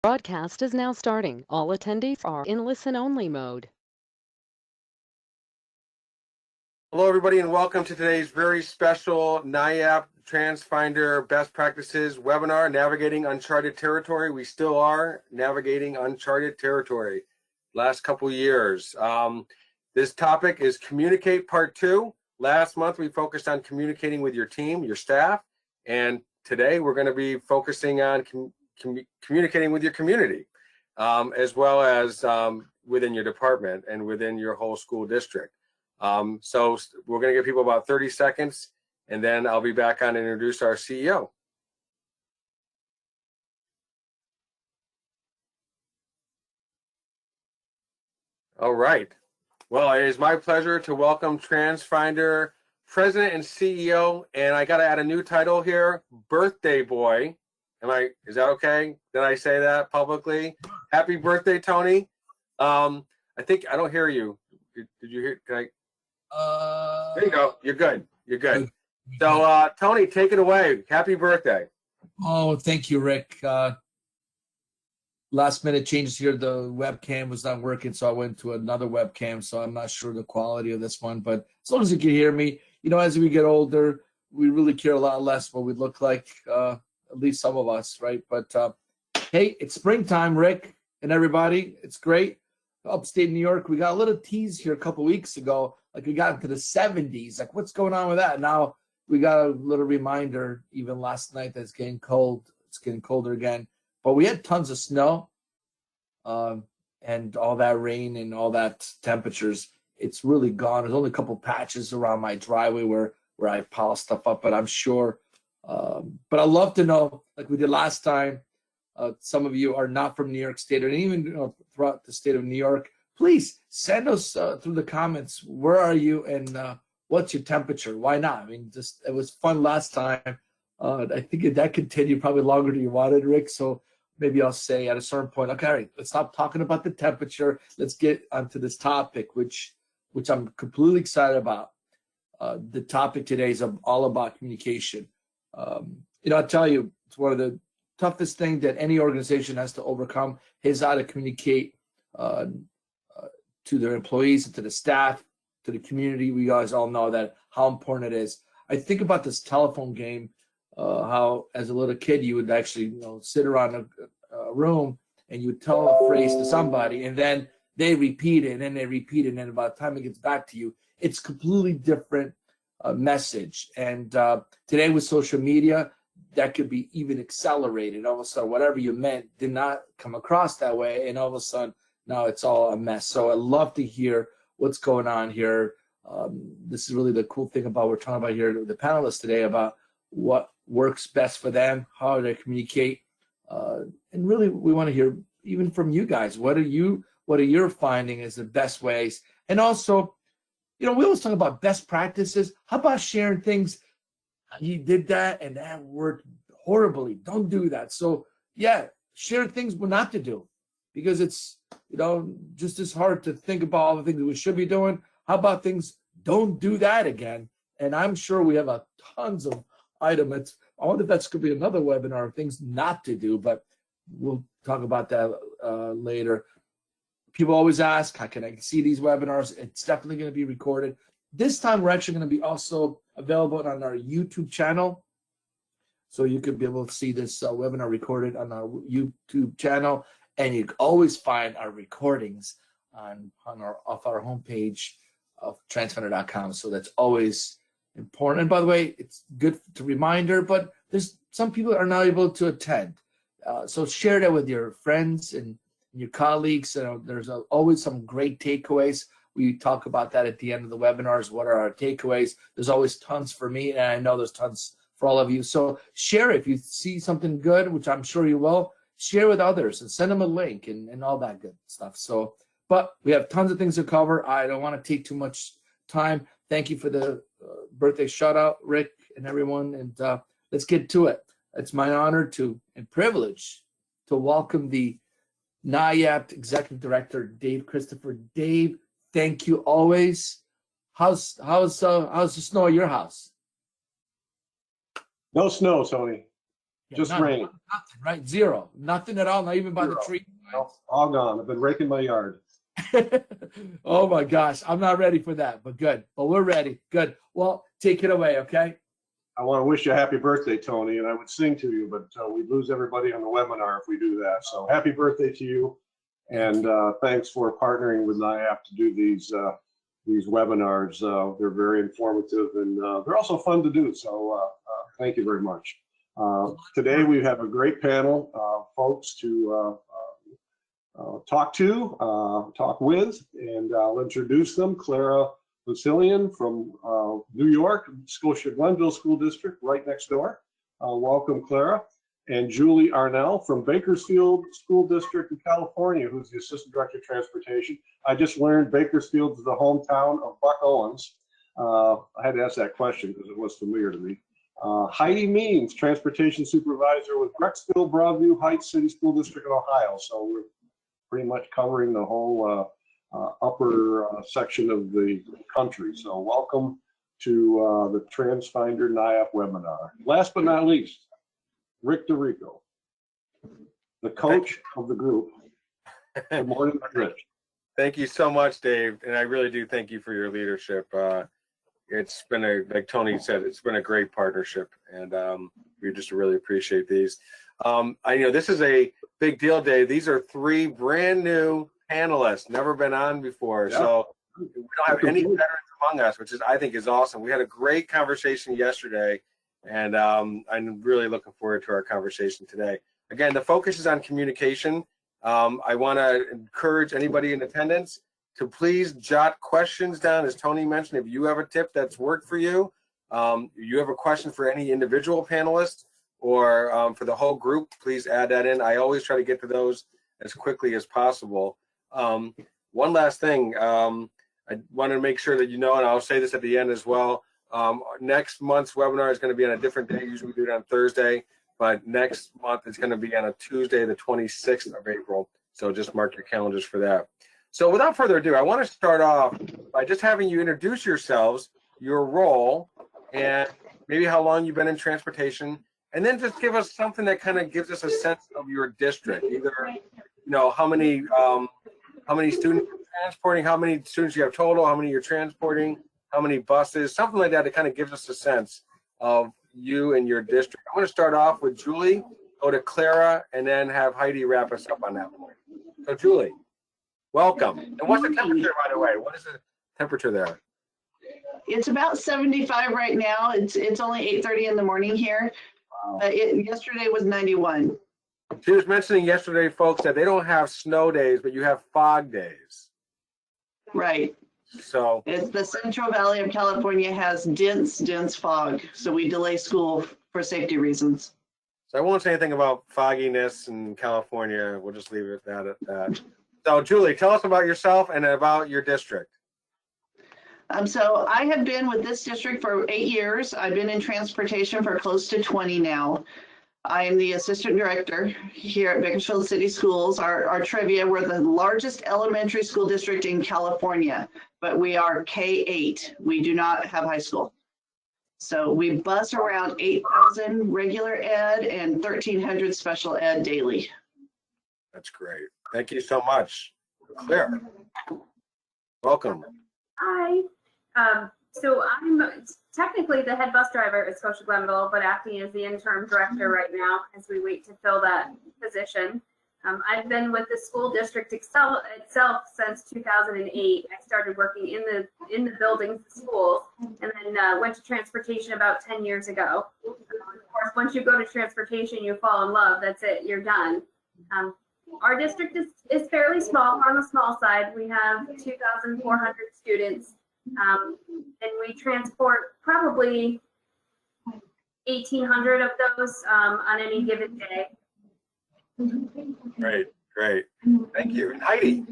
Broadcast is now starting. All attendees are in listen-only mode. Hello, everybody, and welcome to today's very special NYAPT Transfinder Best Practices webinar, Navigating Uncharted Territory. We still are navigating uncharted territory last couple years. This topic is Communicate Part 2. Last month, we focused on communicating with your team, your staff, and today we're going to be focusing on communicating with your community, as well as within your department and within your whole school district. So we're going to give people about 30 seconds, and then I'll be back on and introduce our CEO. All right. Well, it is my pleasure to welcome Transfinder President and CEO, and I got to add a new title here, Birthday Boy. Is that okay? Did I say that publicly? Happy birthday, Tony. I think I don't hear you. Did you hear? Can I? There you go. You're good. You're good. So, Tony, take it away. Happy birthday. Oh, thank you, Rick. Last minute changes here. The webcam was not working, so I went to another webcam. So I'm not sure the quality of this one, but as long as you can hear me, you know, as we get older, we really care a lot less what we look like. At least some of us, right? But hey, it's springtime, Rick and everybody. It's great. Upstate New York, we got a little tease here a couple weeks ago. Like we got into the 70s. Like what's going on with that? Now we got a little reminder even last night that it's getting cold. It's getting colder again. But we had tons of snow and all that rain and all that temperatures. It's really gone. There's only a couple patches around my driveway where I pile stuff up, but I'm sure. But I'd love to know, like we did last time, some of you are not from New York State or even throughout the state of New York. Please send us through the comments, where are you and what's your temperature? Why not? I mean, just it was fun last time. I think that continued probably longer than you wanted, Rick. So maybe I'll say at a certain point, okay, all right, let's stop talking about the temperature. Let's get onto this topic, which I'm completely excited about. The topic today is all about communication. You know, I'll tell you, it's one of the toughest things that any organization has to overcome is how to communicate to their employees and to the staff, to the community. We guys all know that how important it is. I think about this telephone game, how as a little kid you would actually sit around a room and you would tell a phrase to somebody and then they repeat it and then they repeat it, and then by the time it gets back to you, it's completely different message. And today with social media, that could be even accelerated. All of a sudden, whatever you meant did not come across that way, and all of a sudden now it's all a mess. So I'd love to hear what's going on here. This is really the cool thing about we're talking about here, the panelists today, about what works best for them, how they communicate, and really we want to hear even from you guys. What are your finding as the best ways? And also, we always talk about best practices. How about sharing things? You did that and that worked horribly. Don't do that. So yeah, share things not to do, because it's just as hard to think about all the things that we should be doing. How about things don't do that again? And I'm sure we have tons of items. I wonder if that's going to be another webinar of things not to do, but we'll talk about that later. People always ask, how can I see these webinars? It's definitely going to be recorded. This time, we're actually going to be also available on our YouTube channel. So you could be able to see this webinar recorded on our YouTube channel. And you can always find our recordings off our homepage of transfinder.com. So that's always important. And by the way, it's good to reminder, but there's some people that are not able to attend. So share that with your friends and your colleagues. There's always some great takeaways. We talk about that at the end of the webinars. What are our takeaways? There's always tons for me, and I know there's tons for all of you. So share it. If you see something good, which I'm sure you will, share with others and send them a link and all that good stuff. So, but we have tons of things to cover. I don't want to take too much time. Thank you for the birthday shout out, Rick and everyone. And let's get to it. It's my honor and privilege to welcome the NYAPT Executive Director, Dave Christopher. Dave, thank you always. How's the snow at your house? No snow, Tony. Just rain. Nothing, right? Zero. Nothing at all, not even by the tree. No, all gone. I've been raking my yard. Oh my gosh, I'm not ready for that, but good. But we're ready. Good. Well, take it away, okay? I want to wish you a happy birthday, Tony, and I would sing to you, but we'd lose everybody on the webinar if we do that. So happy birthday to you, and thanks for partnering with NYAPT to do these webinars. They're very informative, and they're also fun to do. So thank you very much. Today we have a great panel of folks to talk with, and I'll introduce them. Clara Bisaillon from New York, Scotia-Glenville School District, right next door. Welcome, Clara. And Julee Arnall from Bakersfield School District in California, who's the Assistant Director of Transportation. I just learned Bakersfield is the hometown of Buck Owens. I had to ask that question because it was familiar to me. Heidi Means, Transportation Supervisor with Brecksville-Broadview Heights City School District in Ohio. So we're pretty much covering the whole upper section of the country. So welcome to the Transfinder NYAPT webinar. Last but not least, Rick DeRico, the coach of the group. Good morning, Rich. Thank you so much, Dave, and I really do thank you for your leadership. It's been like Tony said, it's been a great partnership, and we just really appreciate these. I know this is a big deal, Dave. These are 3 brand new panelists, never been on before. Yeah. So we don't have any veterans among us, which I think is awesome. We had a great conversation yesterday, and I'm really looking forward to our conversation today. Again, the focus is on communication. I want to encourage anybody in attendance to please jot questions down. As Tony mentioned, if you have a tip that's worked for you, you have a question for any individual panelist or for the whole group, please add that in. I always try to get to those as quickly as possible. One last thing, I want to make sure that you know, and I'll say this at the end as well, next month's webinar is going to be on a different day. Usually we do it on Thursday, but next month it's going to be on a Tuesday, the 26th of April. So just mark your calendars for that. So without further ado, I want to start off by just having you introduce yourselves, your role, and maybe how long you've been in transportation, and then just give us something that kind of gives us a sense of your district. Either, you know, how many students you're transporting, how many students you have total, how many you're transporting, how many buses, something like that that kind of gives us a sense of you and your district. I'm going to start off with Julee, go to Clara, and then have Heidi wrap us up on that point. So Julee, welcome. And what's the temperature, by the way? What is the temperature there? It's about 75 right now. It's only 8:30 in the morning here. Wow. Yesterday was 91. She was mentioning yesterday, folks, that they don't have snow days, but you have fog days. Right. So it's the Central Valley of California has dense fog, so we delay school for safety reasons. So I won't say anything about fogginess in California. We'll just leave it at that. So Julee, tell us about yourself and about your district. So I have been with this district for 8 years. I've been in transportation for close to 20 now. I'm the assistant director here at Bakersfield City Schools. Our trivia, we're the largest elementary school district in California, but we are K-8. We do not have high school. So we bus around 8,000 regular ed and 1,300 special ed daily. That's great. Thank you so much. Clara, welcome. Hi. So I'm technically the head bus driver at Scotia-Glenville, but acting as the interim director right now as we wait to fill that position. I've been with the school district itself since 2008. I started working in the buildings, the schools, and then went to transportation about 10 years ago. Of course, once you go to transportation, you fall in love. That's it. You're done. Our district is fairly small. On the small side, we have 2,400 students, and we transport probably 1,800 of those on any given day. Great. Thank you. Heidi.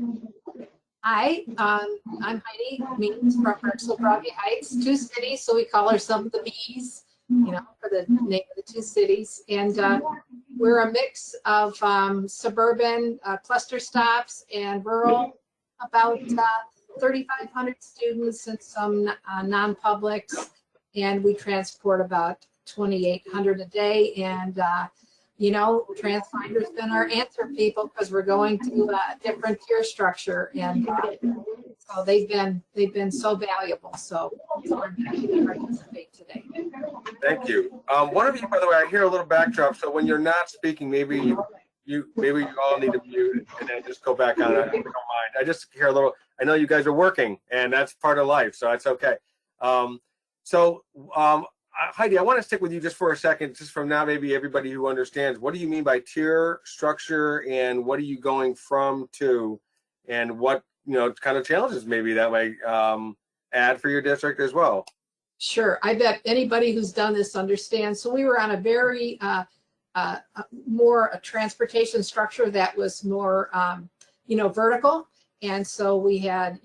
Hi, I'm Heidi Means from Brecksville-Broadview Heights, 2 cities, so we call ourselves the Bees, you know, for the name of the 2 cities. And we're a mix of suburban cluster stops and rural, about 3,500 students and some non-publics, and we transport about 2,800 a day. And you know, Transfinder's been our answer, people, because we're going to a different tier structure, and so they've been so valuable. So I'm happy to participate today. Thank you. One of you, by the way, I hear a little backdrop. So when you're not speaking, maybe you all need to mute and then just go back on. I don't mind. I just hear a little. I know you guys are working, and that's part of life, so that's okay. Heidi, I want to stick with you just for a second, just from now, maybe everybody who understands. What do you mean by tier structure, and what are you going from to, and what kind of challenges maybe that might add for your district as well? Sure, I bet anybody who's done this understands. So we were on a very more a transportation structure that was more vertical, and so we had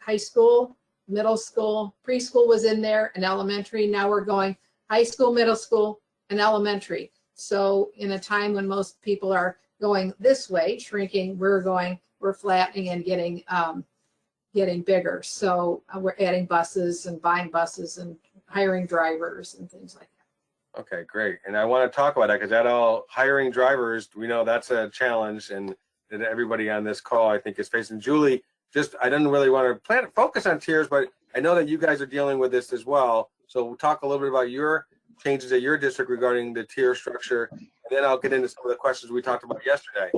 high school, middle school, preschool was in there, and elementary. Now we're going high school, middle school, and elementary. So in a time when most people are going this way, shrinking, we're flattening and getting bigger. So we're adding buses and buying buses and hiring drivers and things like that. Okay, great. And I want to talk about that because that all hiring drivers, we know that's a challenge, and that everybody on this call I think is facing. Julee, I didn't really want to focus on tiers, but I know that you guys are dealing with this as well. So we'll talk a little bit about your changes at your district regarding the tier structure, and then I'll get into some of the questions we talked about yesterday.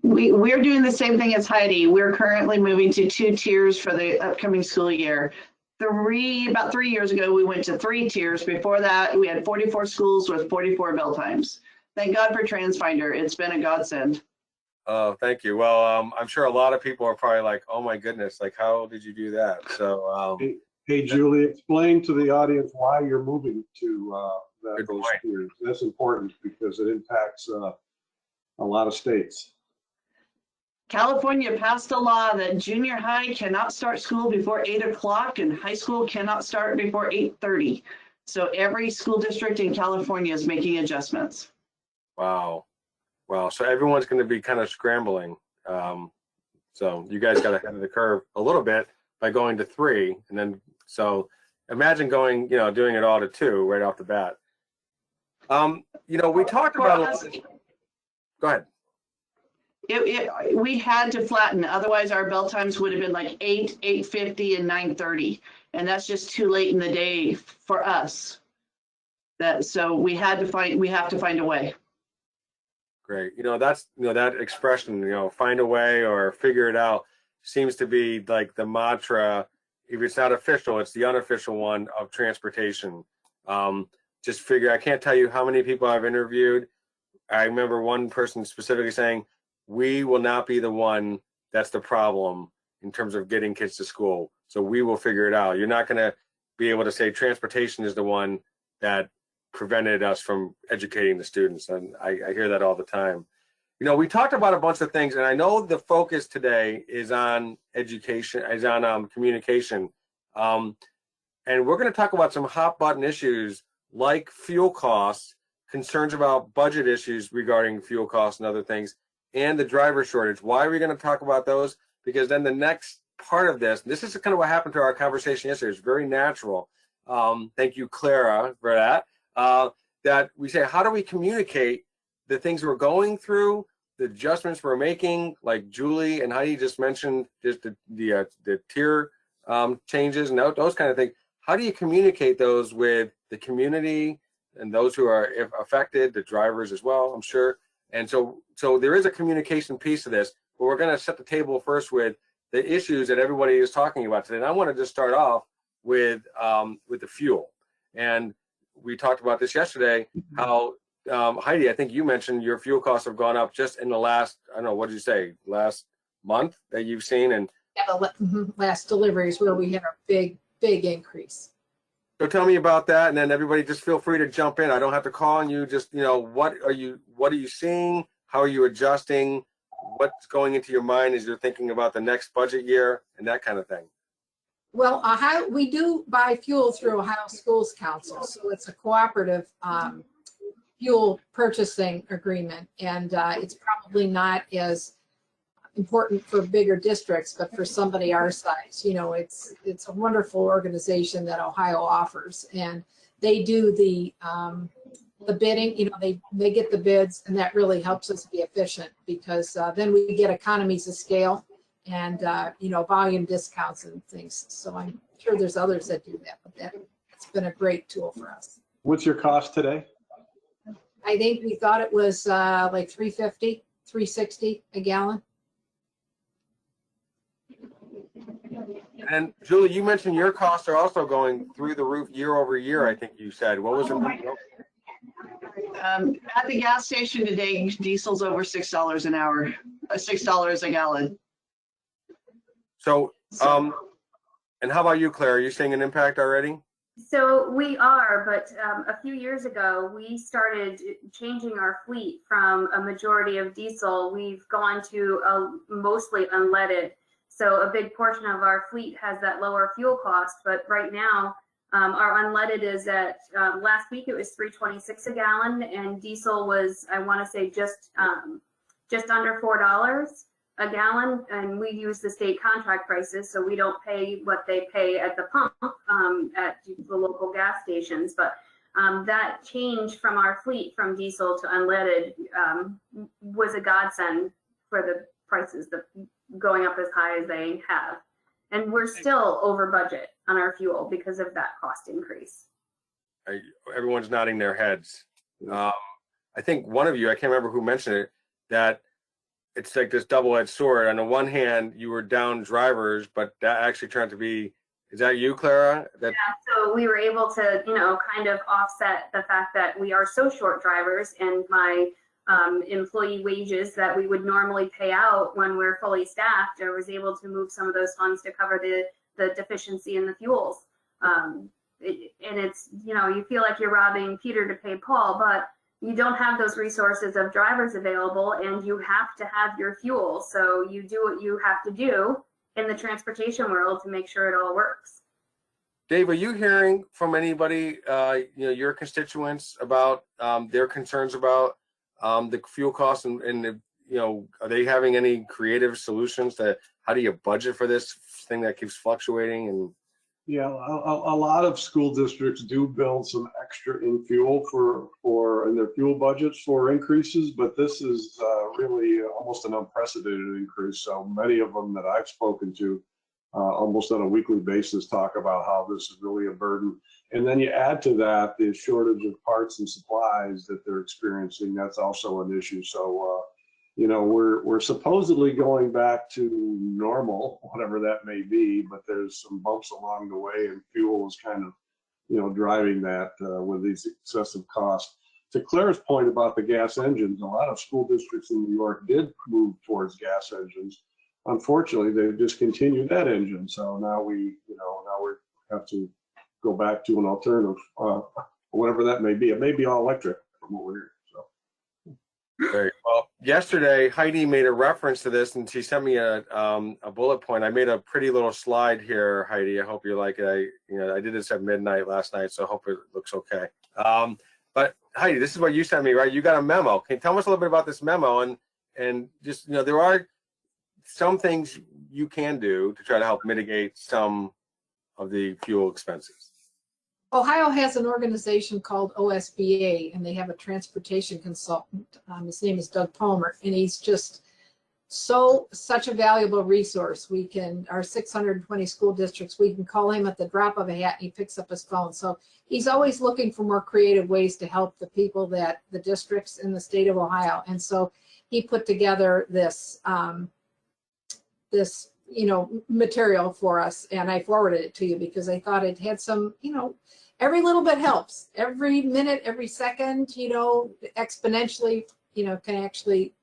We're doing the same thing as Heidi. We're currently moving to 2 tiers for the upcoming school year. About 3 years ago, we went to 3 tiers. Before that, we had 44 schools with 44 bell times. Thank God for Transfinder. It's been a godsend. Oh, thank you. Well, I'm sure a lot of people are probably like, oh my goodness, like how did you do that? So, hey, Julie, explain to the audience why you're moving to those tiers. That's important because it impacts a lot of states. California passed a law that junior high cannot start school before 8 o'clock and high school cannot start before 8:30. So every school district in California is making adjustments. Wow. So everyone's going to be kind of scrambling. So you guys got ahead of the curve a little bit by going to 3, and then so imagine going, doing it all to 2 right off the bat. We talked about. Go ahead. We had to flatten, otherwise our bell times would have been like 8, 8:50, and 9:30, and that's just too late in the day for us. So we have to find a way. Great. That's that expression, find a way or figure it out, seems to be like the mantra. If it's not official, it's the unofficial one of transportation. I can't tell you how many people I've interviewed. I remember one person specifically saying, we will not be the one that's the problem in terms of getting kids to school. So we will figure it out. You're not going to be able to say transportation is the one that prevented us from educating the students. And I hear that all the time. We talked about a bunch of things, and I know the focus today is on education, is on communication. And we're going to talk about some hot button issues like fuel costs, concerns about budget issues regarding fuel costs and other things, and the driver shortage. Why are we going to talk about those? Because then the next part of this is kind of what happened to our conversation yesterday. It's very natural. Thank you, Clara, for that. That we say, how do we communicate the things we're going through, the adjustments we're making, like Julee and Heidi just mentioned, just the tier changes and those kind of things. How do you communicate those with the community and those who are affected, the drivers as well, I'm sure. And so there is a communication piece to this, but we're going to set the table first with the issues that everybody is talking about today. And I want to just start off with the fuel. And we talked about this yesterday, how Heidi, I think you mentioned your fuel costs have gone up just in the last, I don't know, what did you say, last month that you've seen? And the last deliveries where we had a big increase. So tell me about that, and then everybody just feel free to jump in. I don't have to call on you. Just what are you seeing? How are you adjusting? What's going into your mind as you're thinking about the next budget year and that kind of thing? Well, we do buy fuel through Ohio Schools Council, so it's a cooperative fuel purchasing agreement, and it's probably not as important for bigger districts, but for somebody our size, it's a wonderful organization that Ohio offers, and they do the the bidding, you know, they get the bids, and that really helps us be efficient, because then we get economies of scale and, you know, volume discounts and things. So I'm sure there's others that do that, but that's been a great tool for us. What's your cost today? I think we thought it was like $3.50, $3.60 a gallon. And Julie, you mentioned your costs are also going through the roof year over year, I think you said. What was it? At the gas station today, diesel's over $6 an hour, $6 a gallon. So, and how about you, Clara? Are you seeing an impact already? So we are, but a few years ago, we started changing our fleet from a majority of diesel. We've gone to mostly unleaded. So a big portion of our fleet has that lower fuel cost, but right now our unleaded is at, last week it was $3.26 a gallon, and diesel was, I want to say, just under $4 a gallon, and we use the state contract prices, so we don't pay what they pay at the pump at the local gas stations. But that change from our fleet from diesel to unleaded was a godsend for the prices that going up as high as they have. And we're still over budget on our fuel because of that cost increase. Everyone's nodding their heads. I think one of you, I can't remember who mentioned it, that it's like this double-edged sword. On the one hand, you were down drivers, but that actually turned to be, is that you, Clara? Yeah, so we were able to, you know, kind of offset the fact that we are so short drivers, and my employee wages that we would normally pay out when we're fully staffed, I was able to move some of those funds to cover the deficiency in the fuels. And it's, you know, you feel like you're robbing Peter to pay Paul, but you don't have those resources of drivers available, and you have to have your fuel. So you do what you have to do in the transportation world to make sure it all works. Dave, are you hearing from anybody, you know, your constituents about their concerns about the fuel costs, and the, you know, are they having any creative solutions to how do you budget for this thing that keeps fluctuating? And Yeah, a lot of school districts do build some extra in fuel for in their fuel budgets for increases, but this is really almost an unprecedented increase. So many of them that I've spoken to almost on a weekly basis talk about how this is really a burden. And then you add to that the shortage of parts and supplies that they're experiencing. That's also an issue. So you know, we're supposedly going back to normal, whatever that may be, but there's some bumps along the way, and fuel is kind of, you know, driving that with these excessive costs. To Clara's point about the gas engines, a lot of school districts in New York did move towards gas engines. Unfortunately, they've discontinued that engine, so now we have to go back to an alternative, whatever that may be. It may be all electric from what we're hearing. Great. Well, yesterday Heidi made a reference to this, and she sent me a bullet point. I made a pretty little slide here, Heidi. I hope you like it. I did this at midnight last night, so I hope it looks okay. But Heidi, this is what you sent me, right? You got a memo. Can you tell us a little bit about this memo, and just, you know, there are some things you can do to try to help mitigate some of the fuel expenses. Ohio has an organization called OSBA, and they have a transportation consultant. His name is Doug Palmer, and he's just such a valuable resource. Our 620 school districts, we can call him at the drop of a hat, and he picks up his phone. So he's always looking for more creative ways to help the people the districts in the state of Ohio. And so he put together this, you know, material for us, and I forwarded it to you because I thought it had some, you know, every little bit helps. Every minute, every second, you know, exponentially, you know, can actually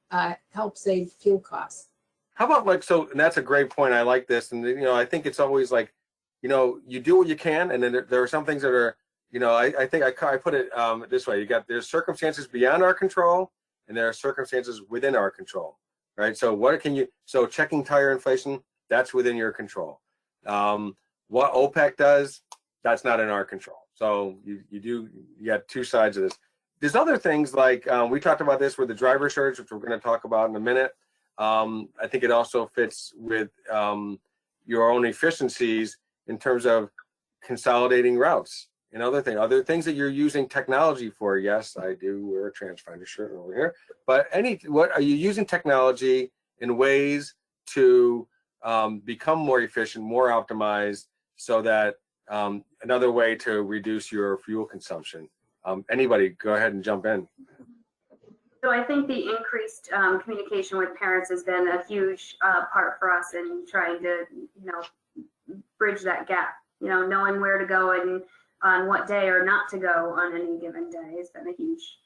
help save fuel costs. How about, like, so, and that's a great point. I like this. And, you know, I think it's always like, you know, you do what you can. And then there are some things that are, you know, I think I put it this way. There's circumstances beyond our control, and there are circumstances within our control, right? So so checking tire inflation, that's within your control. What OPEC does, that's not in our control. So you got two sides of this. There's other things like we talked about this with the driver shortage, which we're going to talk about in a minute. I think it also fits with your own efficiencies in terms of consolidating routes. and other things. Other things that you're using technology for? Yes, I do wear a Transfinder shirt over here. But what are you using technology in ways to become more efficient, more optimized, so that another way to reduce your fuel consumption? Anybody, go ahead and jump in. So I think the increased communication with parents has been a huge part for us in trying to, bridge that gap. Knowing where to go and on what day or not to go on any given day has been a huge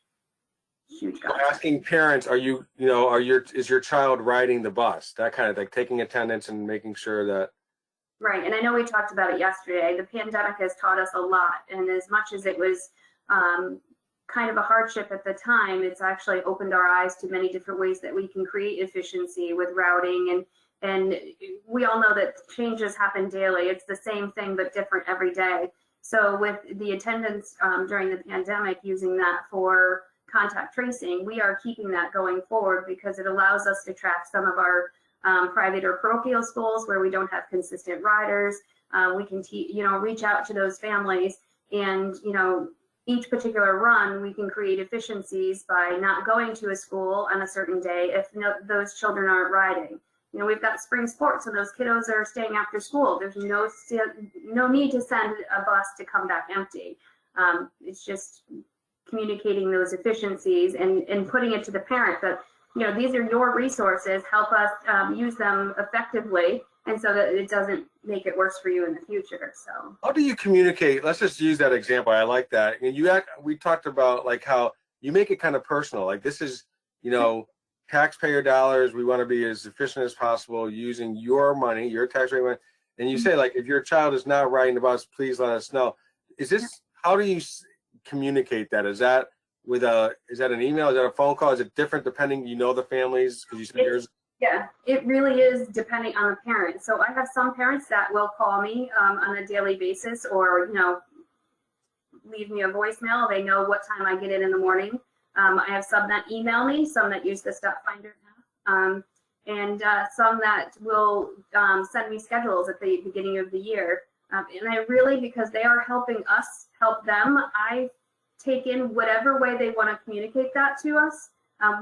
gap. Asking parents, is your child riding the bus? That kind of like taking attendance and making sure that. Right, and I know we talked about it yesterday. The pandemic has taught us a lot, and as much as it was kind of a hardship at the time, it's actually opened our eyes to many different ways that we can create efficiency with routing, and we all know that changes happen daily. It's the same thing but different every day. So with the attendance during the pandemic, using that for contact tracing, we are keeping that going forward because it allows us to track some of our private or parochial schools where we don't have consistent riders. We can reach out to those families, and each particular run we can create efficiencies by not going to a school on a certain day if those children aren't riding. We've got spring sports and those kiddos are staying after school. There's no need to send a bus to come back empty. It's just communicating those efficiencies and putting it to the parent that these are your resources, help us use them effectively, and so that it doesn't make it worse for you in the future. So how do you communicate? Let's just use that example. I like that. We talked about like how you make it kind of personal. Like this is, taxpayer dollars. We want to be as efficient as possible using your money, your taxpayer money. And you say like, if your child is not riding the bus, please let us know. How do you communicate that? Is that an email? Is that a phone call? Is it different depending, the families? Because you said yours. Yeah, it really is depending on the parent. So I have some parents that will call me on a daily basis, or leave me a voicemail. They know what time I get in the morning. I have some that email me, some that use the Stepfinder app, and some that will send me schedules at the beginning of the year. And I really, because they are helping us help them, I take in whatever way they want to communicate that to us.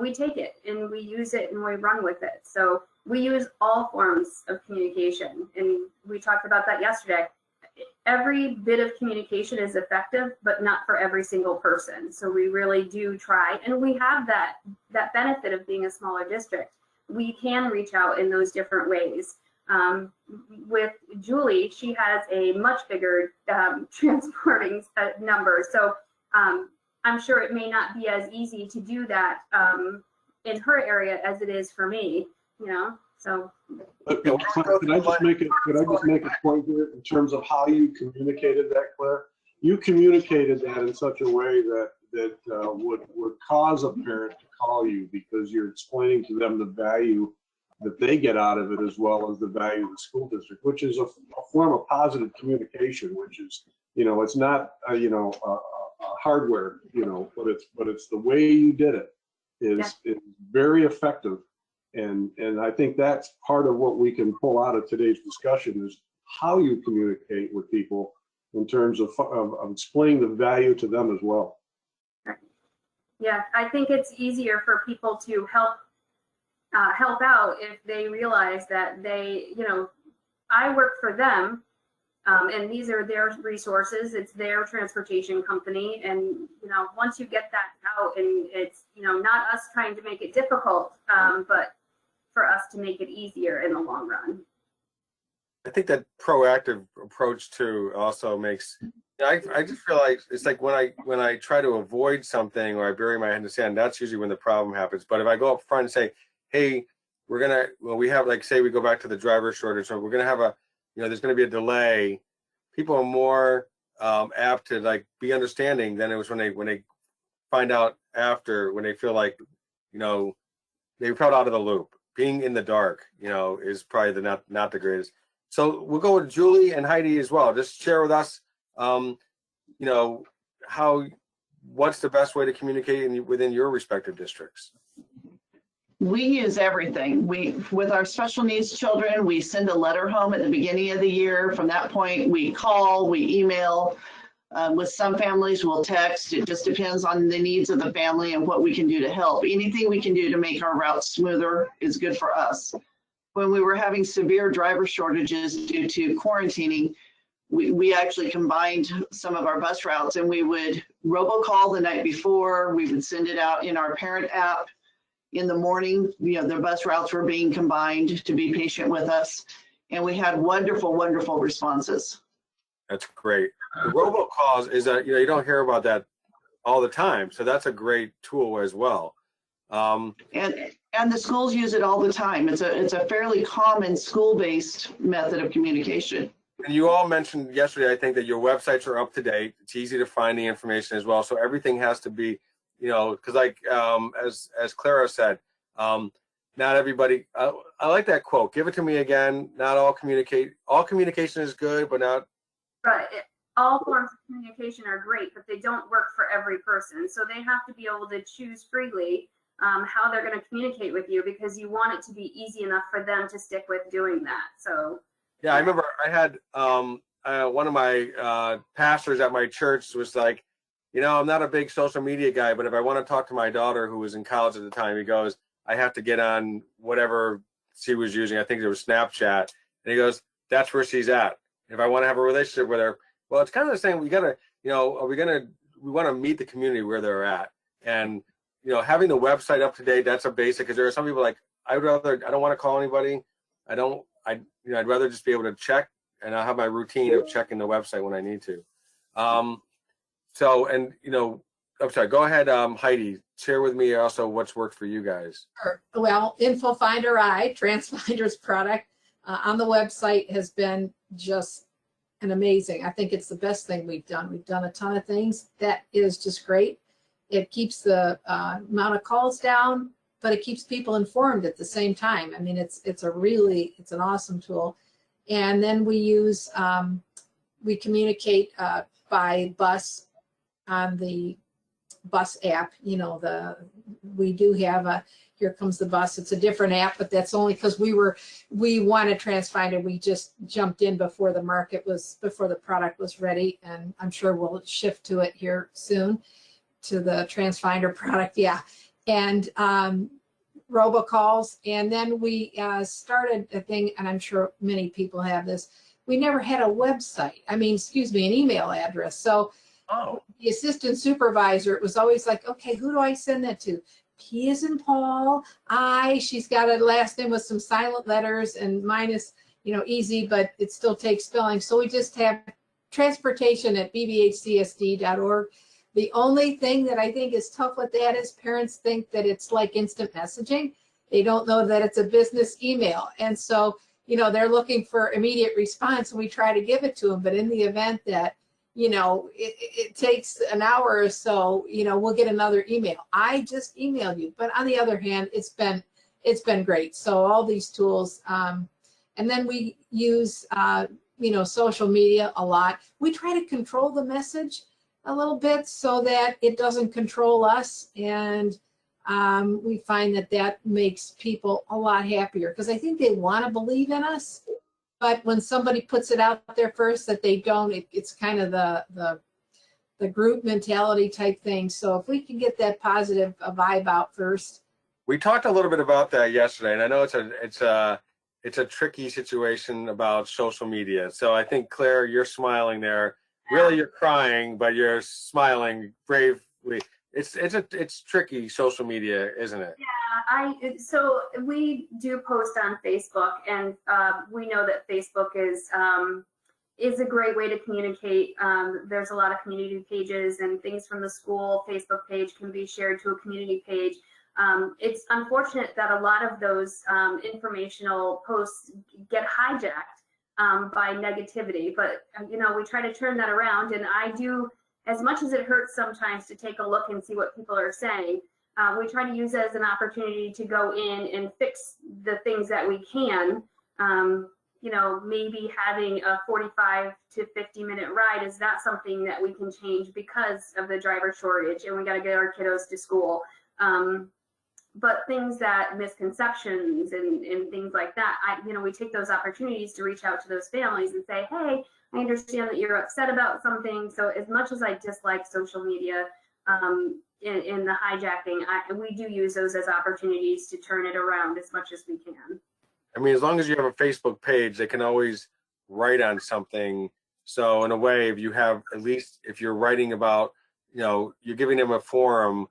We take it and we use it and we run with it. So we use all forms of communication, and we talked about that yesterday. Every bit of communication is effective, but not for every single person. So we really do try, and we have that benefit of being a smaller district. We can reach out in those different ways. With Julee, she has a much bigger transporting number. So I'm sure it may not be as easy to do that in her area as it is for me, so. Could I just make a point here in terms of how you communicated that, Claire? You communicated that in such a way that would cause a parent to call you, because you're explaining to them the value that they get out of it, as well as the value of the school district, which is a form of positive communication, which is, it's not, hardware, but it's the way you did it is very effective. And I think that's part of what we can pull out of today's discussion is how you communicate with people in terms of explaining the value to them as well. Yeah, I think it's easier for people to help out if they realize that they, I work for them, and these are their resources. It's their transportation company, and once you get that out, and it's not us trying to make it difficult, but for us to make it easier in the long run. I think that proactive approach too also makes. I just feel like it's like when I try to avoid something or I bury my head in the sand, that's usually when the problem happens. But if I go up front and say, hey, we have, like, say we go back to the driver shortage, so we're gonna have there's gonna be a delay. People are more apt to like be understanding than it was when they find out after, when they feel like they felt out of the loop. Being in the dark, is probably not the greatest. So we'll go with Julee and Heidi as well. Just share with us, what's the best way to communicate within your respective districts? We use everything. With our special needs children, we send a letter home at the beginning of the year. From that point, we call, we email. With some families, we'll text. It just depends on the needs of the family and what we can do to help. Anything we can do to make our routes smoother is good for us. When we were having severe driver shortages due to quarantining, we actually combined some of our bus routes, and we would robocall the night before. We would send it out in our parent app in the morning. You know, the bus routes were being combined to be patient with us. And we had wonderful, wonderful responses. That's great. The robocalls is that, you don't hear about that all the time. So that's a great tool as well. And the schools use it all the time. It's a fairly common school-based method of communication. And you all mentioned yesterday, I think, that your websites are up to date. It's easy to find the information as well. So everything has to be, because like as Clara said, not everybody. I like that quote. Give it to me again. Not all communication is good, but not. Right. All forms of communication are great, but they don't work for every person. So they have to be able to choose freely how they're going to communicate with you, because you want it to be easy enough for them to stick with doing that. So. Yeah, I remember I had one of my pastors at my church was like, I'm not a big social media guy, but if I want to talk to my daughter who was in college at the time, he goes, I have to get on whatever she was using. I think it was Snapchat. And he goes, that's where she's at. If I want to have a relationship with her, well, it's kind of the same. We got to, we want to meet the community where they're at. And, having the website up to date, that's a basic, because there are some people like, I don't want to call anybody. I'd rather just be able to check, and I'll have my routine of checking the website when I need to. I'm sorry, go ahead, Heidi, share with me also what's worked for you guys. Sure. Well, InfoFinder Transfinder's product on the website has been just an amazing. I think it's the best thing we've done. We've done a ton of things. That is just great. It keeps the amount of calls down, but it keeps people informed at the same time. I mean, it's an awesome tool. And then we communicate by bus on the bus app. We do have a Here Comes the Bus. It's a different app, but that's only because we wanted Transfinder. We just jumped in before the product was ready, and I'm sure we'll shift to it here soon, to the Transfinder product. Yeah. And robocalls. And then we started a thing, and I'm sure many people have this. We never had a website. an email address. So the assistant supervisor, it was always like, okay, who do I send that to? P as in Paul, she's got a last name with some silent letters, and mine is, easy, but it still takes spelling. So we just have transportation@bbhcsd.org. The only thing that I think is tough with that is parents think that it's like instant messaging. They don't know that it's a business email. And so, they're looking for immediate response, and we try to give it to them. But in the event that, it takes an hour or so, we'll get another email. I just emailed you. But on the other hand, it's been great. So all these tools, and then we use, social media a lot. We try to control the message a little bit so that it doesn't control us, and we find that makes people a lot happier, because I think they want to believe in us, but when somebody puts it out there first that they don't, it's kind of the group mentality type thing. So if we can get that positive vibe out first. We talked a little bit about that yesterday, and I know it's a tricky situation about social media. So I think, Claire, you're smiling there. Really, you're crying, but you're smiling bravely. It's tricky, social media, isn't it? Yeah, so we do post on Facebook, and we know that Facebook is a great way to communicate. There's a lot of community pages, and things from the school Facebook page can be shared to a community page. It's unfortunate that a lot of those informational posts get hijacked by negativity, but we try to turn that around, and I do, as much as it hurts sometimes to take a look and see what people are saying, we try to use it as an opportunity to go in and fix the things that we can. Maybe having a 45 to 50-minute ride is not something that we can change because of the driver shortage, and we got to get our kiddos to school. But things that misconceptions and things like that, we take those opportunities to reach out to those families and say, hey, I understand that you're upset about something. So as much as I dislike social media, in the hijacking, we do use those as opportunities to turn it around as much as we can. I mean, as long as you have a Facebook page, they can always write on something. So in a way, if you have, at least if you're writing about, you're giving them a forum,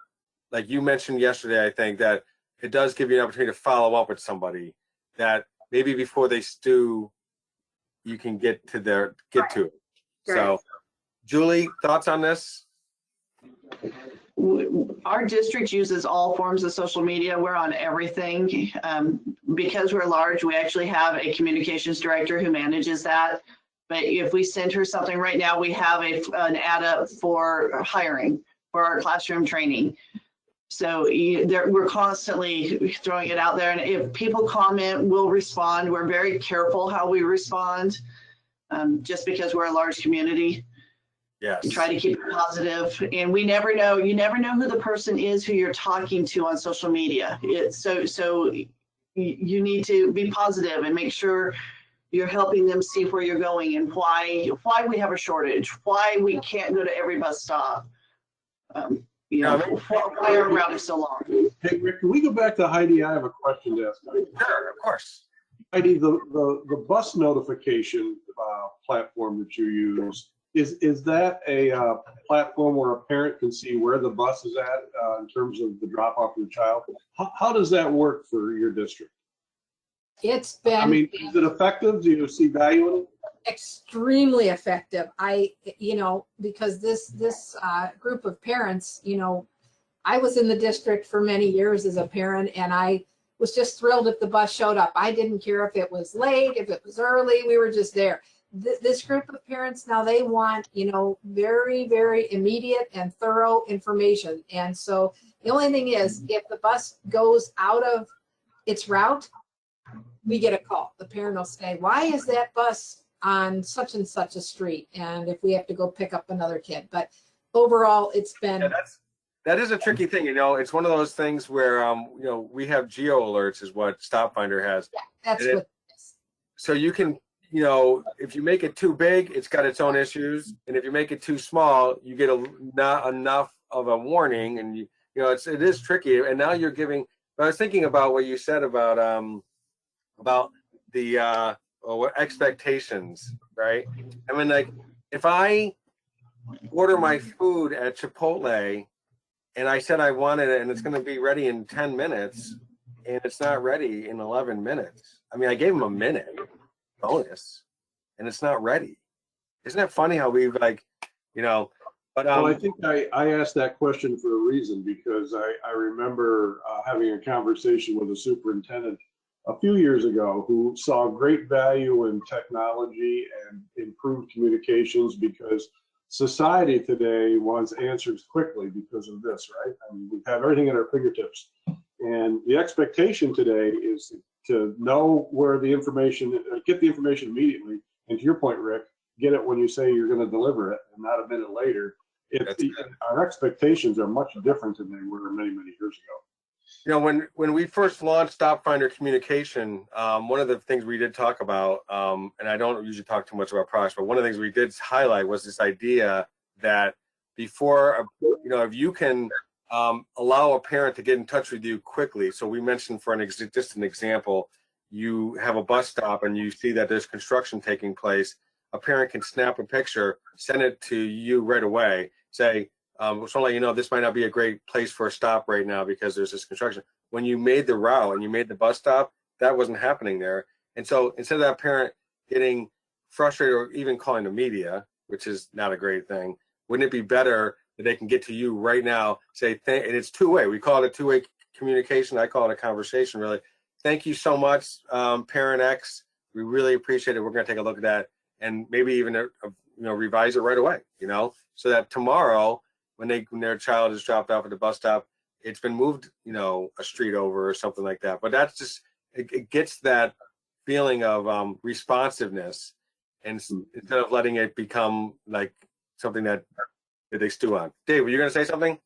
like you mentioned yesterday, I think that it does give you an opportunity to follow up with somebody that maybe before they stew, you can get to it. Right. So, Julie, thoughts on this? Our district uses all forms of social media. We're on everything. Because we're large, we actually have a communications director who manages that. But if we send her something right now, we have an ad up for hiring for our classroom training. So we're constantly throwing it out there. And if people comment, we'll respond. We're very careful how we respond, just because we're a large community. Yes. We try to keep it positive, and you never know who the person is who you're talking to on social media. So you need to be positive and make sure you're helping them see where you're going and why we have a shortage, why we can't go to every bus stop. Why our route is so long. Hey, Rick, can we go back to Heidi? I have a question to ask. Sure, of course. Heidi, the bus notification platform that you use, is that a platform where a parent can see where the bus is at in terms of the drop off of the child? How does that work for your district? It's been. I mean, is it effective? Do you see value in it? Extremely effective. Because this group of parents, I was in the district for many years as a parent, and I was just thrilled if the bus showed up. I didn't care if it was late, if it was early, we were just there. This group of parents now, they want, very, very immediate and thorough information. And so the only thing is, if the bus goes out of its route, we get a call. The parent will say, why is that bus on such and such a street? And if we have to go pick up another kid. But overall, it's been. Yeah, that is a tricky thing. It's one of those things where, we have geo alerts is what StopFinder has. Yeah, that's what it is. So you can, if you make it too big, it's got its own issues. And if you make it too small, you get not enough of a warning. And, it is tricky. And now you're giving, but I was thinking about what you said about the expectations, right? I mean, like, if I order my food at Chipotle and I said I wanted it and it's going to be ready in 10 minutes and it's not ready in 11 minutes. I mean, I gave them a minute bonus and it's not ready. Isn't that funny how we've but well, I think I asked that question for a reason, because I remember having a conversation with a superintendent a few years ago who saw great value in technology and improved communications, because society today wants answers quickly because of this, right? I mean, we have everything at our fingertips. And the expectation today is to know where the information, get the information immediately. And to your point, Rick, get it when you say you're going to deliver it and not a minute later. Our expectations are much different than they were many, many years ago. When we first launched StopFinder Communication, one of the things we did talk about, and I don't usually talk too much about products, but one of the things we did highlight was this idea that before, if you can allow a parent to get in touch with you quickly. So we mentioned just an example, you have a bus stop and you see that there's construction taking place. A parent can snap a picture, send it to you right away, say, just want to let you know this might not be a great place for a stop right now because there's this construction. When you made the route and you made the bus stop, that wasn't happening there. And so instead of that parent getting frustrated or even calling the media, which is not a great thing, wouldn't it be better that they can get to you right now, say, and it's two-way. We call it a two-way communication. I call it a conversation, really. Thank you so much, Parent X. We really appreciate it. We're going to take a look at that and maybe even revise it right away, so that tomorrow, when their child is dropped off at the bus stop, it's been moved, a street over or something like that. But that's just, it gets that feeling of responsiveness, and instead of letting it become like something that they stew on. Dave, were you going to say something?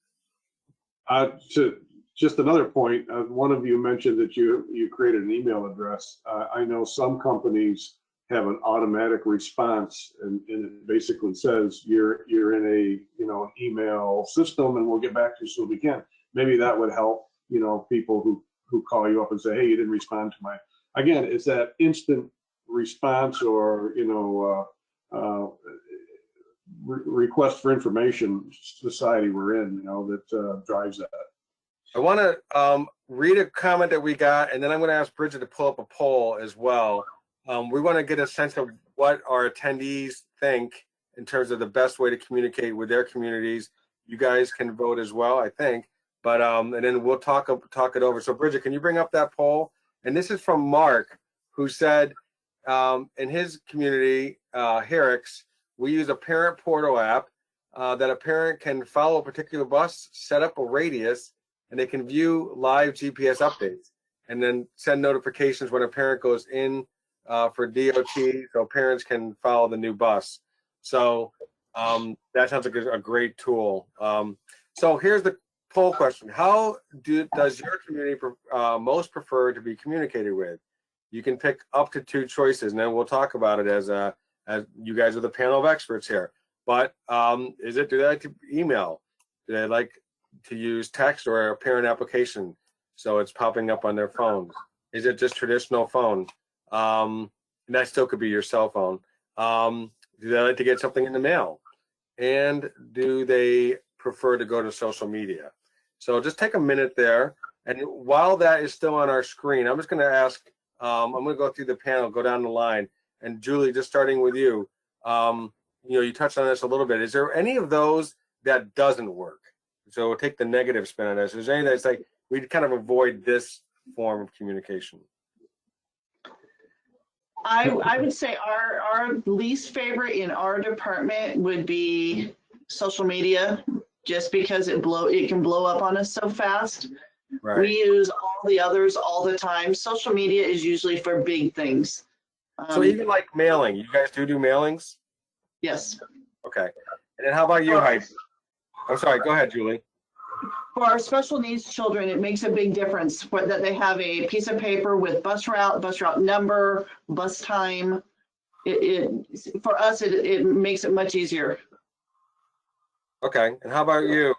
Just another point. One of you mentioned that you created an email address. I know some companies have an automatic response, and it basically says you're in a email system, and we'll get back to you so we can. Maybe that would help people who call you up and say, hey, you didn't respond to my. Again, it's that instant response or request for information society we're in, that drives that. I want to read a comment that we got, and then I'm going to ask Bridget to pull up a poll as well. We want to get a sense of what our attendees think in terms of the best way to communicate with their communities. You guys can vote as well, I think, but and then we'll talk it over. So Bridget, can you bring up that poll? And this is from Mark, who said in his community, Herrick's, we use a parent portal app that a parent can follow a particular bus, set up a radius, and they can view live GPS updates and then send notifications when a parent goes in for DOT, so parents can follow the new bus. So that sounds like a great tool. So here's the poll question. How does your community most prefer to be communicated with? You can pick up to 2 choices, and then we'll talk about it as you guys are the panel of experts here. But do they like to email? Do they like to use text or a parent application so it's popping up on their phones? Is it just traditional phone? And that still could be your cell phone. Do they like to get something in the mail? And do they prefer to go to social media? So just take a minute there. And while that is still on our screen, I'm just going to ask, I'm going to go through the panel, go down the line. And Julie, just starting with you, you touched on this a little bit. Is there any of those that doesn't work? So we'll take the negative spin on this. Is there any that's like, we kind of avoid this form of communication? I would say our least favorite in our department would be social media, just because it can blow up on us so fast. Right. We use all the others all the time. Social media is usually for big things. So even like mailing, you guys do mailings? Yes. Okay. And then how about you, Heidi? I'm sorry, go ahead, Julie. For our special needs children, it makes a big difference that they have a piece of paper with bus route number, bus time. For us, it makes it much easier. Okay. And how about you,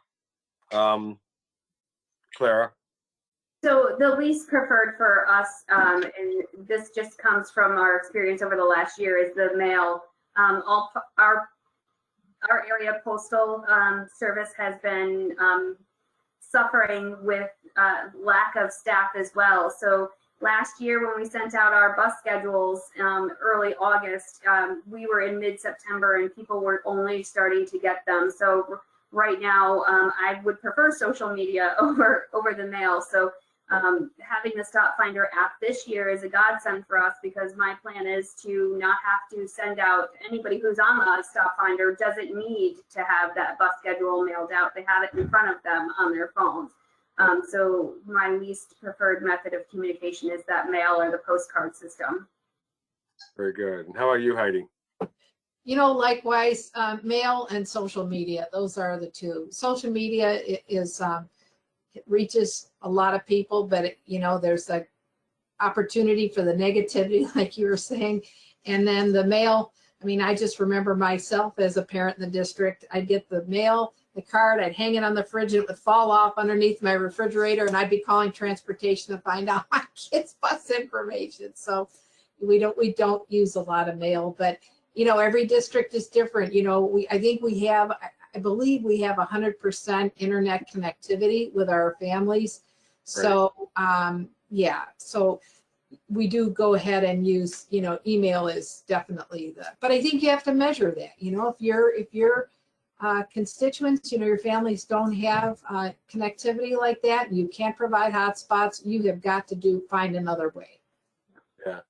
Clara? So the least preferred for us, and this just comes from our experience over the last year, is the mail. Our area postal service has been suffering with lack of staff as well. So last year when we sent out our bus schedules early August, we were in mid-September and people were only starting to get them. So right now I would prefer social media over the mail. So having the Stop Finder app this year is a godsend for us, because my plan is to not have to send out anybody who's on the Stop Finder doesn't need to have that bus schedule mailed out. They have it in front of them on their phones. So my least preferred method of communication is that mail or the postcard system. Very good. And how about you, Heidi? Likewise, mail and social media, those are the 2. Social media is it reaches a lot of people, but there's a opportunity for the negativity, like you were saying. And then the mail, I just remember myself as a parent in the district, I'd get the mail, the card, I'd hang it on the fridge, it would fall off underneath my refrigerator, and I'd be calling transportation to find out my kids' bus information. So we don't use a lot of mail, but every district is different. I believe we have 100% internet connectivity with our families. So, so we do go ahead and use, email is definitely but I think you have to measure that, if your constituents, your families don't have connectivity like that, and you can't provide hotspots, you have got to find another way. Yeah.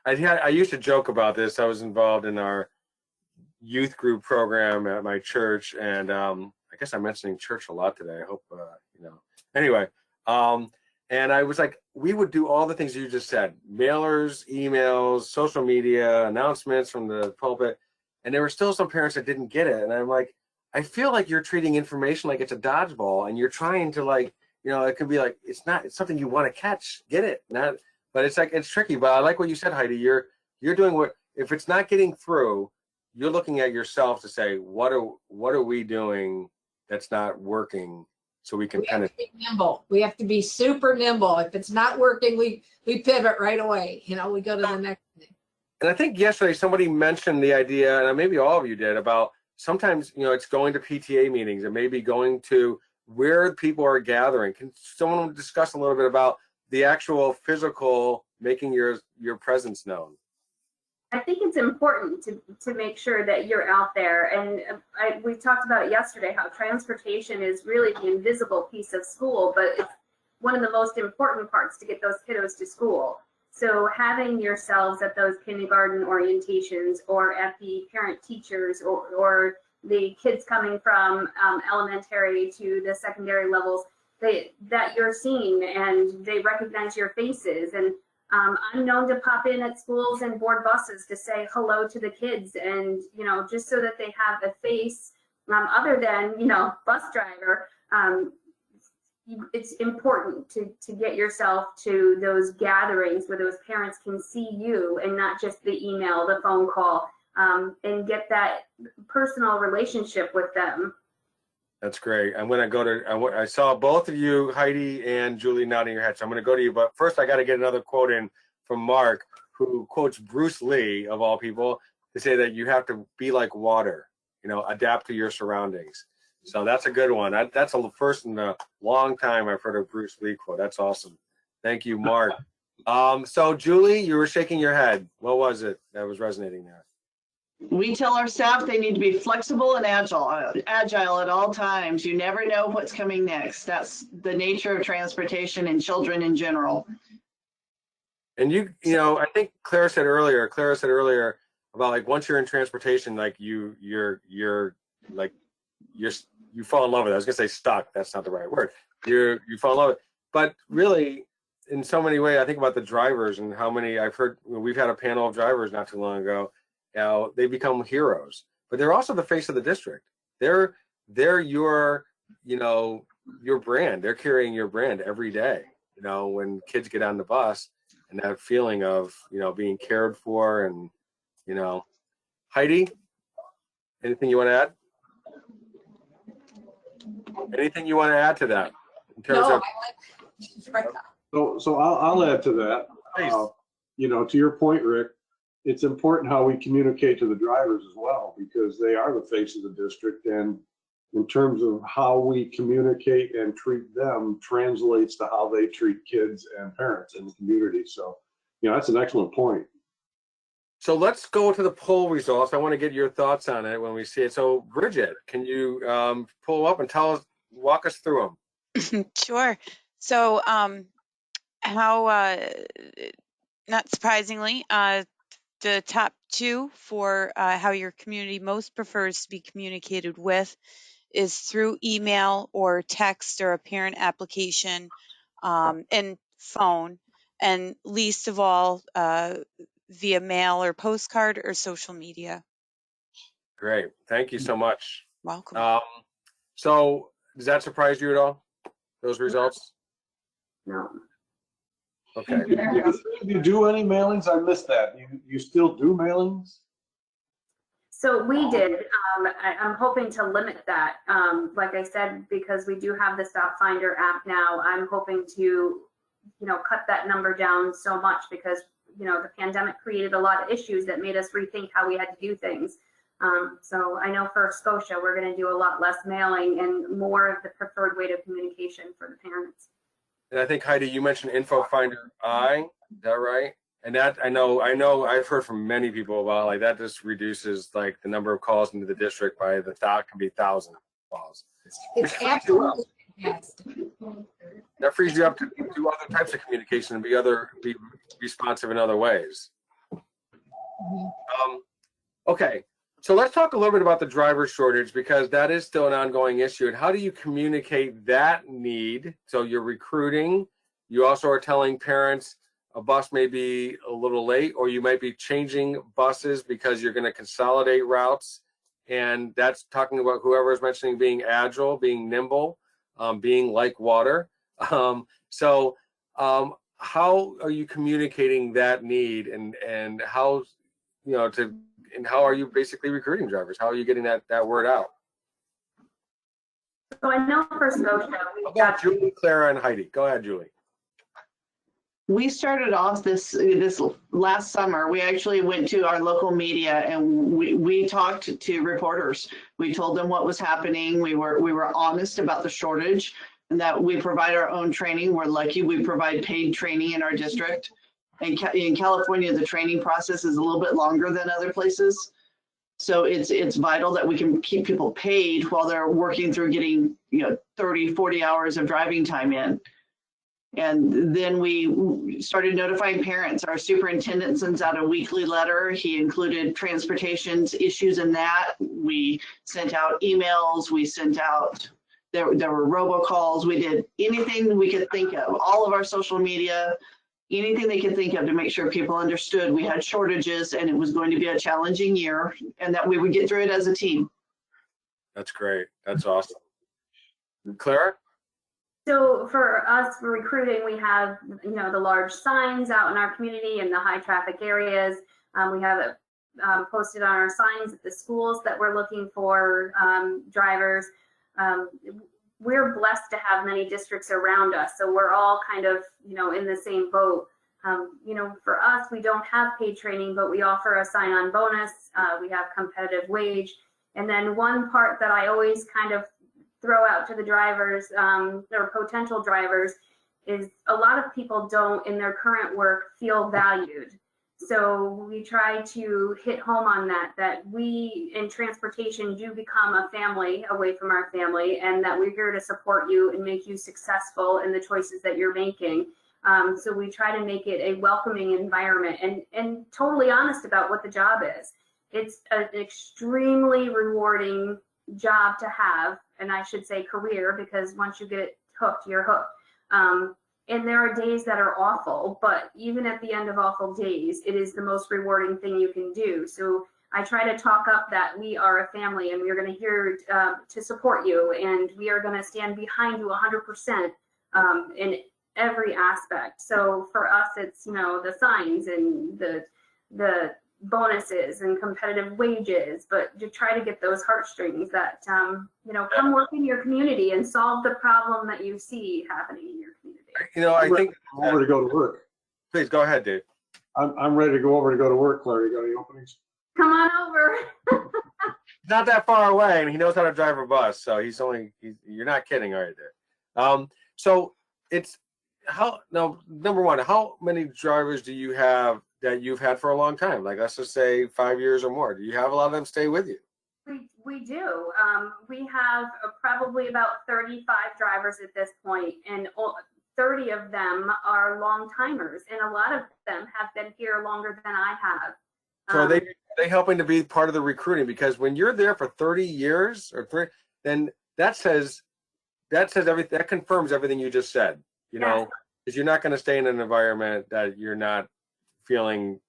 I used to joke about this. I was involved in our youth group program at my church, and I guess I'm mentioning church a lot today. I hope anyway, and I was like, we would do all the things you just said: mailers, emails, social media, announcements from the pulpit, and there were still some parents that didn't get it. And I'm like, I feel like you're treating information like it's a dodgeball, and you're trying to it can be like, it's something you want to catch, get it, but it's like, it's tricky. But I like what you said, Heidi. You're doing what if it's not getting through, you're looking at yourself to say, what are we doing that's not working, so we can We kind have of to be nimble. We have to be super nimble. If it's not working, we pivot right away. You know, we go to the next thing. And I think yesterday somebody mentioned the idea, and maybe all of you did, about sometimes, you know, it's going to PTA meetings and maybe going to where people are gathering. Can someone discuss a little bit about the actual physical making your presence known? I think it's important to make sure that you're out there. And we talked about it yesterday, how transportation is really the invisible piece of school, but it's one of the most important parts to get those kiddos to school. So having yourselves at those kindergarten orientations, or at the parent teachers, or the kids coming from elementary to the secondary levels, that you're seen and they recognize your faces. And I'm known to pop in at schools and board buses to say hello to the kids, and, you know, just so that they have a face other than, you know, bus driver. It's important to get yourself to those gatherings where those parents can see you and not just the email, the phone call, and get that personal relationship with them. That's great. I'm going to go to, I saw both of you, Heidi and Julie, nodding your head. So I'm going to go to you. But first, I got to get another quote in from Mark, who quotes Bruce Lee, of all people, to say that you have to be like water, you know, adapt to your surroundings. So that's a good one. That's the first in a long time I've heard a Bruce Lee quote. That's awesome. Thank you, Mark. So Julie, you were shaking your head. What was it that was resonating there? We tell our staff they need to be flexible and agile at all times. You never know what's coming next. That's the nature of transportation and children in general. And you know, I think Clara said earlier about, like, once you're in transportation, like you fall in love with it. I was gonna say stuck. That's not the right word. You fall in love with it. But really, in so many ways, I think about the drivers and how many I've heard. We've had a panel of drivers not too long ago. Now they become heroes, but they're also the face of the district. They're your, you know, your brand. They're carrying your brand every day. You know, when kids get on the bus and that feeling of, you know, being cared for, and, you know, Heidi, anything you want to add? Anything you want to add to that? In terms of, So I'll add to that. Please. You know, to your point, Rick, it's important how we communicate to the drivers as well, because they are the face of the district, and in terms of how we communicate and treat them translates to how they treat kids and parents in the community. So, you know, that's an excellent point. So let's go to the poll results. I want to get your thoughts on it when we see it. So Bridget, can you pull up and walk us through them? Sure. So not surprisingly, the top two for how your community most prefers to be communicated with is through email or text or a parent application, and phone, and least of all via mail or postcard or social media. Great. Thank you so much. Welcome. So does that surprise you at all, those results? No. Okay. Do you do any mailings? I missed that. You still do mailings? So we did. I'm hoping to limit that. Like I said, because we do have the Transfinder app now, I'm hoping to, you know, cut that number down so much, because, you know, the pandemic created a lot of issues that made us rethink how we had to do things. So I know for Scotia, we're going to do a lot less mailing and more of the preferred way of communication for the parents. And I think, Heidi, you mentioned Info Finder I, is that right? And that I know I've heard from many people about, like, that just reduces, like, the number of calls into the district by can be 1,000 calls. It's absolutely fantastic. That frees you up to do other types of communication and be responsive in other ways. Okay, so let's talk a little bit about the driver shortage, because that is still an ongoing issue. And how do you communicate that need? So you're recruiting. You also are telling parents a bus may be a little late, or you might be changing buses because you're going to consolidate routes. And that's talking about whoever is mentioning being agile, being nimble, being like water. How are you communicating that need, and how and how are you basically recruiting drivers? How are you getting that word out? So I know for Scotia, How we've about got Julie, Clara, and Heidi? Go ahead, Julie. We started off this last summer. We actually went to our local media and we talked to reporters. We told them what was happening. We were honest about the shortage and that we provide our own training. We're lucky we provide paid training in our district. And in California, the training process is a little bit longer than other places. So it's vital that we can keep people paid while they're working through getting 30, 40 hours of driving time in. And then we started notifying parents. Our superintendent sends out a weekly letter. He included transportation's issues in that. We sent out emails. We sent out, there were robocalls. We did anything we could think of, all of our social media, anything they could think of to make sure people understood we had shortages and it was going to be a challenging year and that we would get through it as a team. That's great. That's awesome. Clara? So for us, for recruiting, we have, the large signs out in our community in the high traffic areas. We have it posted on our signs at the schools that we're looking for drivers. We're blessed to have many districts around us, so we're all kind of, in the same boat. For us, we don't have paid training, but we offer a sign-on bonus. We have competitive wage. And then one part that I always kind of throw out to the drivers or potential drivers is a lot of people don't in their current work feel valued. So we try to hit home on that we in transportation do become a family away from our family, and that we're here to support you and make you successful in the choices that you're making. So we try to make it a welcoming environment and totally honest about what the job is. It's an extremely rewarding job to have, and I should say career, because once you get hooked, you're hooked. And there are days that are awful, but even at the end of awful days, it is the most rewarding thing you can do. So I try to talk up that we are a family and we're going to here to support you, and we are going to stand behind you 100% in every aspect. So for us, it's, the signs and the bonuses and competitive wages, but to try to get those heartstrings that, come work in your community and solve the problem that you see happening in your community. I think Over to go to work. Please go ahead, Dave. I'm ready to go over to go to work, Clara. You got any openings? Come on over. Not that far away, and he knows how to drive a bus, so you're not kidding right there. So it's number one, how many drivers do you have that you've had for a long time? Like, let's just say 5 years or more. Do you have a lot of them stay with you? We do. We have probably about 35 drivers at this point, and 30 of them are long timers, and a lot of them have been here longer than I have. So are they helping to be part of the recruiting? Because when you're there for 30 years then that says everything, that confirms everything you just said, because you're not going to stay in an environment that you're not feeling,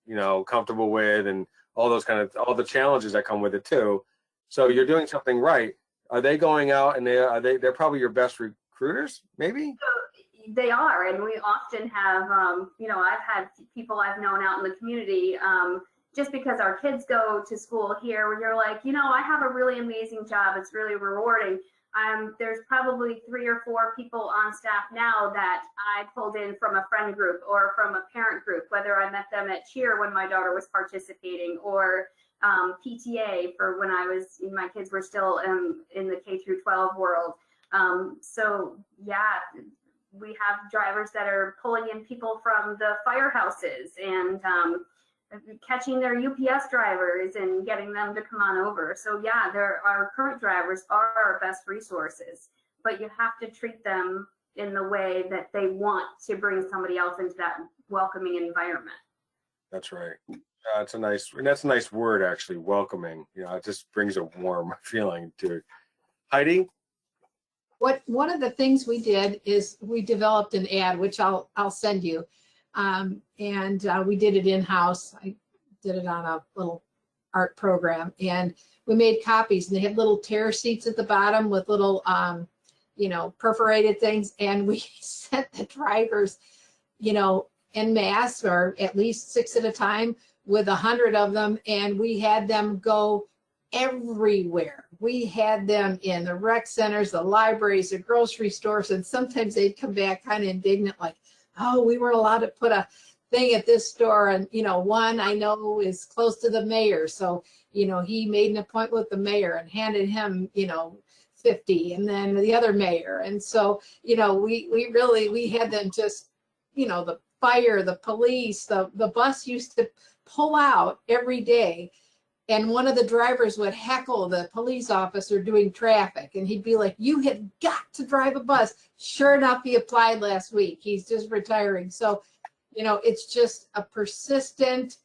comfortable with, and all the challenges that come with it too. So you're doing something right. Are they going out and they're probably your best recruiters, maybe? They are, and we often have, I've had people I've known out in the community, just because our kids go to school here, where you're like, I have a really amazing job. It's really rewarding. There's probably 3 or 4 people on staff now that I pulled in from a friend group or from a parent group, whether I met them at cheer when my daughter was participating, or PTA for when my kids were still in the K through 12 world. So yeah, we have drivers that are pulling in people from the firehouses and catching their UPS drivers and getting them to come on over. So yeah, our current drivers are our best resources, but you have to treat them in the way that they want to bring somebody else into that welcoming environment. That's right. That's a nice word, actually, welcoming. It just brings a warm feeling to it. Heidi? One of the things we did is we developed an ad, which I'll send you. And we did it in-house. I did it on a little art program, and we made copies, and they had little tear seats at the bottom with little, perforated things. And we sent the drivers, en masse, or at least 6 at a time, with 100 of them, and we had them go everywhere. We had them in the rec centers, the libraries, the grocery stores, and sometimes they'd come back kind of indignant, like, oh, we weren't allowed to put a thing at this store. And, you know, one I know is close to the mayor. So, you know, he made an appointment with the mayor and handed him, you know, 50, and then the other mayor. And so, you know, we had them just, you know, the fire, the police, the bus used to pull out every day. And one of the drivers would heckle the police officer doing traffic. And he'd be like, you had got to drive a bus. Sure enough, he applied last week. He's just retiring. So, you know, it's just a persistent,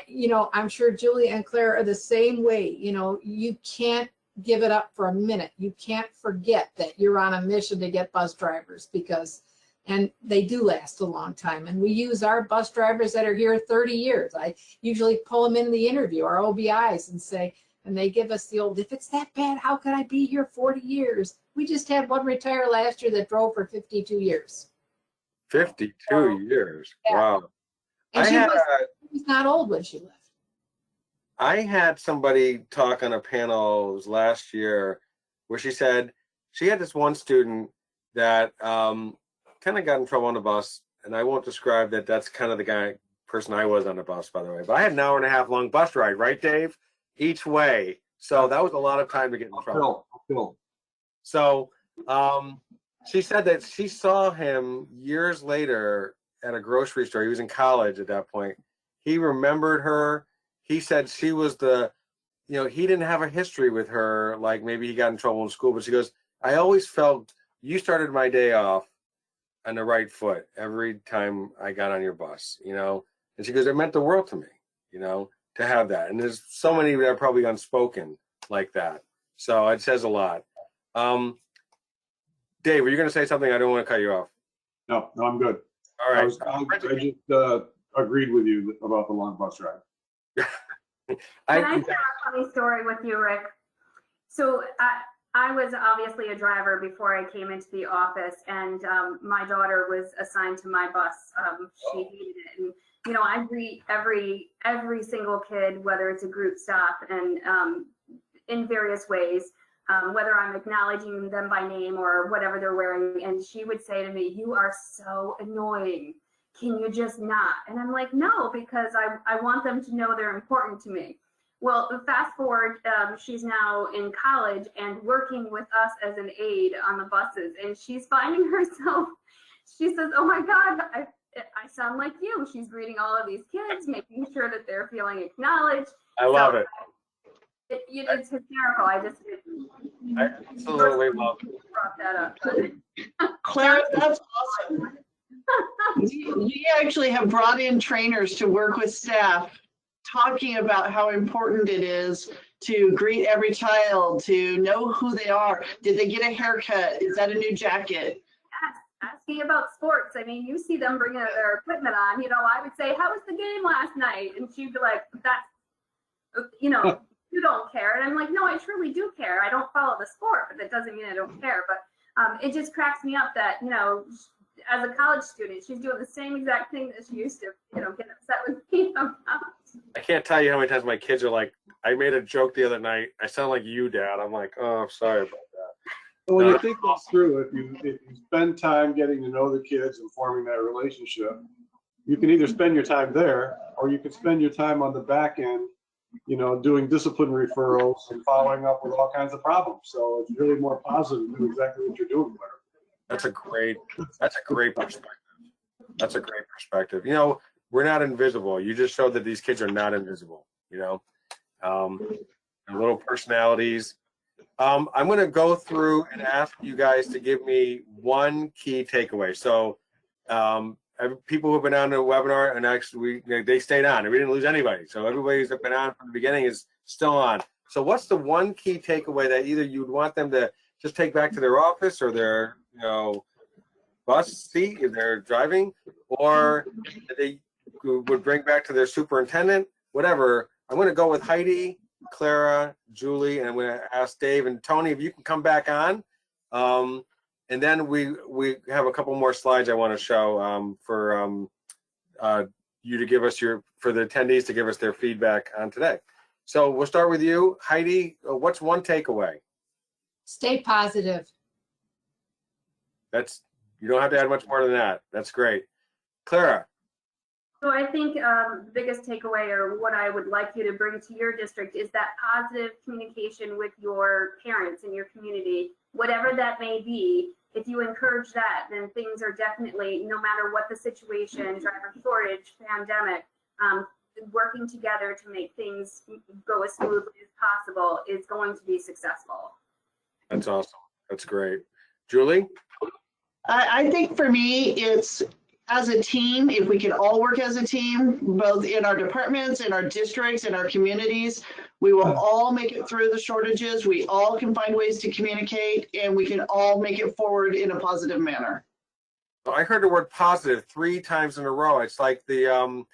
you know, I'm sure Julie and Clara are the same way. You know, you can't give it up for a minute. You can't forget that you're on a mission to get bus drivers, because, and they do last a long time. And we use our bus drivers that are here 30 years. I usually pull them in the interview, our OBIs, and say, and they give us the old, if it's that bad, how could I be here 40 years? We just had one retire last year that drove for 52 years. 52 years. Yeah. Wow. And she was not old when she left. I had somebody talk on a panel, it was last year, where she said she had this one student that kind of got in trouble on the bus, and I won't describe that. That's kind of the person I was on the bus, by the way. But I had an hour and a half long bus ride, right, Dave? Each way. So that was a lot of time to get in trouble. So she said that she saw him years later at a grocery store. He was in college at that point. He remembered her. He said she was the, you know, he didn't have a history with her, like maybe he got in trouble in school, but she goes, I always felt you started my day off on the right foot every time I got on your bus, you know? And she goes, it meant the world to me, you know, to have that. And there's so many that are probably unspoken like that. So it says a lot. Dave, were you going to say something? I don't want to cut you off. No, I'm good. All right. I just agreed with you about the long bus ride. Can I share a funny story with you, Rick? So I was obviously a driver before I came into the office, and my daughter was assigned to my bus. She hated it, and you know, I greet every single kid, whether it's a group stop, and in various ways, whether I'm acknowledging them by name or whatever they're wearing. And she would say to me, "You are so annoying. Can you just not?" And I'm like, no, because I want them to know they're important to me. Well, fast forward, she's now in college and working with us as an aide on the buses, and she's finding herself, she says, oh my God, I sound like you. She's greeting all of these kids, making sure that they're feeling acknowledged. I love it. It's hysterical. I absolutely love it. Brought that up. Clara, that's awesome. We actually have brought in trainers to work with staff, talking about how important it is to greet every child, to know who they are. Did they get a haircut? Is that a new jacket? Yes, asking about sports. I mean, you see them bringing their equipment on. You know, I would say, how was the game last night? And she'd be like, that's, you know, you don't care. And I'm like, no, I truly do care. I don't follow the sport, but that doesn't mean I don't care. But it just cracks me up that, you know, as a college student, she's doing the same exact thing that she used to, you know, get upset with me about. I can't tell you how many times my kids are like, I made a joke the other night. I sound like you, Dad. I'm like, oh, I'm sorry about that. Well, when you think this through, if you spend time getting to know the kids and forming that relationship, you can either spend your time there, or you can spend your time on the back end, you know, doing discipline referrals and following up with all kinds of problems. So it's really more positive to do exactly what you're doing with her. That's a great perspective. That's a great perspective. You know, we're not invisible. You just showed that these kids are not invisible, you know, little personalities. I'm going to go through and ask you guys to give me one key takeaway. So people who've been on the webinar, and actually they stayed on, and we didn't lose anybody. So everybody who's been on from the beginning is still on. So what's the one key takeaway that either you'd want them to just take back to their office or their, you know, bus seat if they're driving, or that they would bring back to their superintendent, whatever? I'm going to go with Heidi, Clara, Julie, and I'm going to ask Dave and Tony if you can come back on. And then we have a couple more slides I want to show for you to give us for the attendees to give us their feedback on today. So we'll start with you, Heidi. What's one takeaway? Stay positive. You don't have to add much more than that. That's great. Clara. So I think the biggest takeaway, or what I would like you to bring to your district, is that positive communication with your parents and your community, whatever that may be. If you encourage that, then things are definitely, no matter what the situation, driver shortage, pandemic, working together to make things go as smoothly as possible is going to be successful. That's awesome. That's great. Julie? I think for me, it's as a team, if we can all work as a team, both in our departments, in our districts, in our communities, we will all make it through the shortages. We all can find ways to communicate, and we can all make it forward in a positive manner. I heard the word positive 3 times in a row. It's like the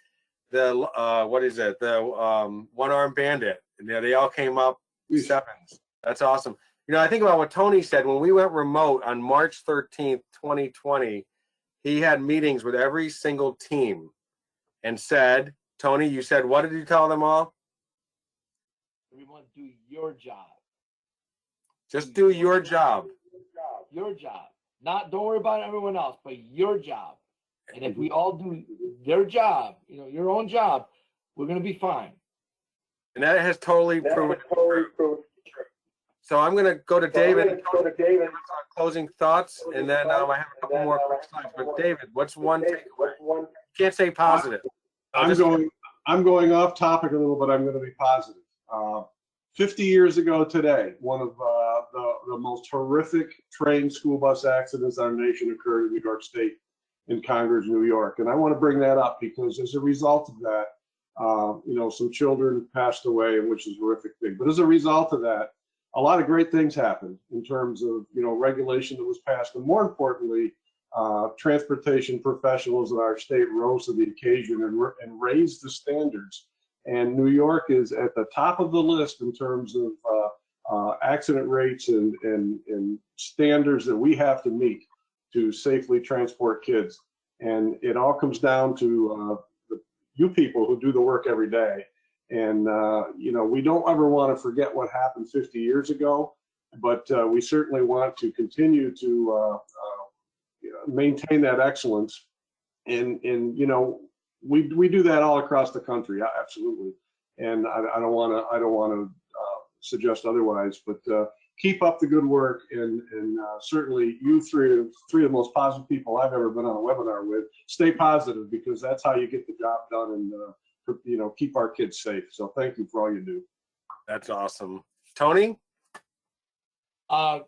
what is it? The one-armed bandit. And they all came up 7s. That's awesome. You know, I think about what Tony said when we went remote on March 13th, 2020. He had meetings with every single team and said, Tony, you said, what did you tell them all? Everyone do your job. Just do your job. Your job. Don't worry about everyone else, but your job. And if we all do their job, your own job, we're going to be fine. And that has totally proven true. So I'm going to go to David. Closing thoughts, and then I have a couple more quick slides. But David, what's one takeaway? You can't say positive. I'm going off topic a little, but I'm going to be positive. 50 years ago today, one of the most horrific train school bus accidents in our nation occurred in New York State, in Congress, New York. And I want to bring that up because as a result of that, some children passed away, which is a horrific thing. But as a result of that, a lot of great things happened in terms of, regulation that was passed. And more importantly, transportation professionals in our state rose to the occasion and raised the standards. And New York is at the top of the list in terms of accident rates and standards that we have to meet to safely transport kids. And it all comes down to you people who do the work every day. And, we don't ever want to forget what happened 50 years ago, but we certainly want to continue to maintain that excellence. And we do that all across the country, absolutely. And I don't want to suggest otherwise, but keep up the good work. And certainly you three of the most positive people I've ever been on a webinar with. Stay positive, because that's how you get the job done and keep our kids safe. So thank you for all you do. That's awesome. Tony? I'm